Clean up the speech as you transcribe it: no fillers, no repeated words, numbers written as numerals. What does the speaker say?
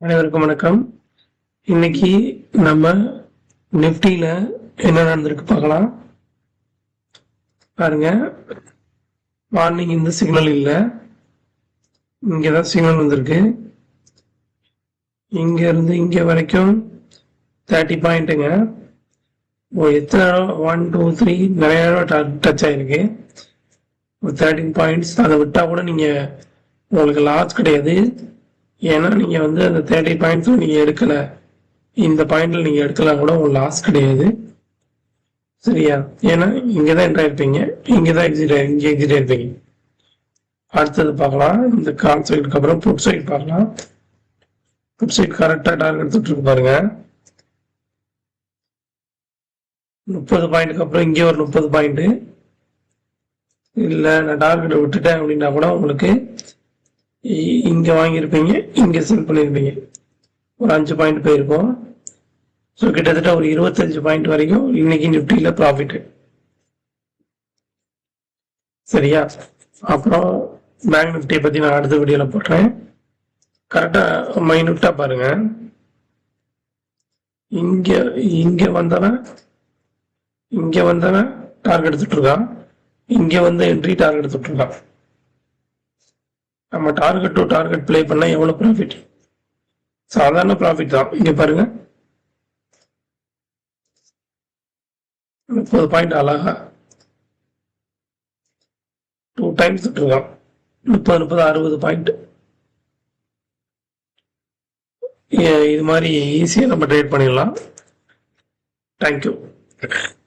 அனைவருக்கும் வணக்கம். இன்னைக்கு நம்ம நிஃப்டியில என்ன நடந்திருக்கு பார்க்கலாம். பாருங்க, மார்னிங் இந்த சிக்னல் இல்லை, இங்கதான் சிக்னல் வந்திருக்கு. இங்க இருந்து இங்க வரைக்கும் 30 பாயிண்ட்டுங்க. எத்தனை 1 2 3 நிறைய டச் ஆயிருக்கு. 13 பாயிண்ட்ஸ். அதை விட்டா கூட நீங்க உங்களுக்கு லாஸ் கிடையாது. ஏன்னா நீங்க வந்து அந்த 30 பாயிண்ட்ஸ்ல நீங்க எடுக்கல, இந்த பாயிண்ட்ல நீங்க எடுக்கலாம் கூட உங்களுக்கு லாஸ் கிடையாது. சரியா? ஏன்னா இங்கதான் என்ட்ரு ஆயிருப்பீங்க, இங்கதான் எக்ஸிட் ஆயிருப்பீங்க. அடுத்தது பார்க்கலாம். இந்த கால் சைடுக்கு அப்புறம் புட் சைடு பார்க்கலாம். புட் சைடு கரெக்டா டார்கெட் எடுத்துட்டு இருக்கு பாருங்க. 30 பாயிண்ட்டுக்கு அப்புறம் இங்கே ஒரு 30 பாயிண்ட். இல்ல நான் டார்கெட்டை விட்டுட்டேன் அப்படின்னா கூட உங்களுக்கு இங்க வாங்கியிருப்பீங்க, இங்க செல் பண்ணியிருப்பீங்க. ஒரு 5 பாயிண்ட் போயிருக்கும். ஸோ கிட்டத்தட்ட ஒரு 25 பாயிண்ட் வரைக்கும் இன்னைக்கு நிஃப்டியில ப்ராஃபிட். சரியா? அப்புறம் பேங்க் நிஃப்டியை பத்தி நான் அடுத்த வீடியோல போடுறேன். கரெக்டா மைனூட்டா பாருங்க. இங்க இங்க வந்தவன் டார்கெட் எடுத்துட்டு இருக்கான், இங்க வந்து என்ட்ரி டார்கெட் எடுத்துட்டு இருக்கான். நம்ம டார்கெட் டு டார்கெட் பிளே பண்ணா எவ்வளவு ப்ராஃபிட்? சாதாரண ப்ராஃபிட் தான். இங்க பாருங்க, 30 பாயிண்ட் அழகா 2 டைம்ஸ் இருக்கான். 30 60 பாயிண்ட். இது மாதிரி ஈஸியா நம்ம ட்ரேட் பண்ணிடலாம். தேங்க்யூ.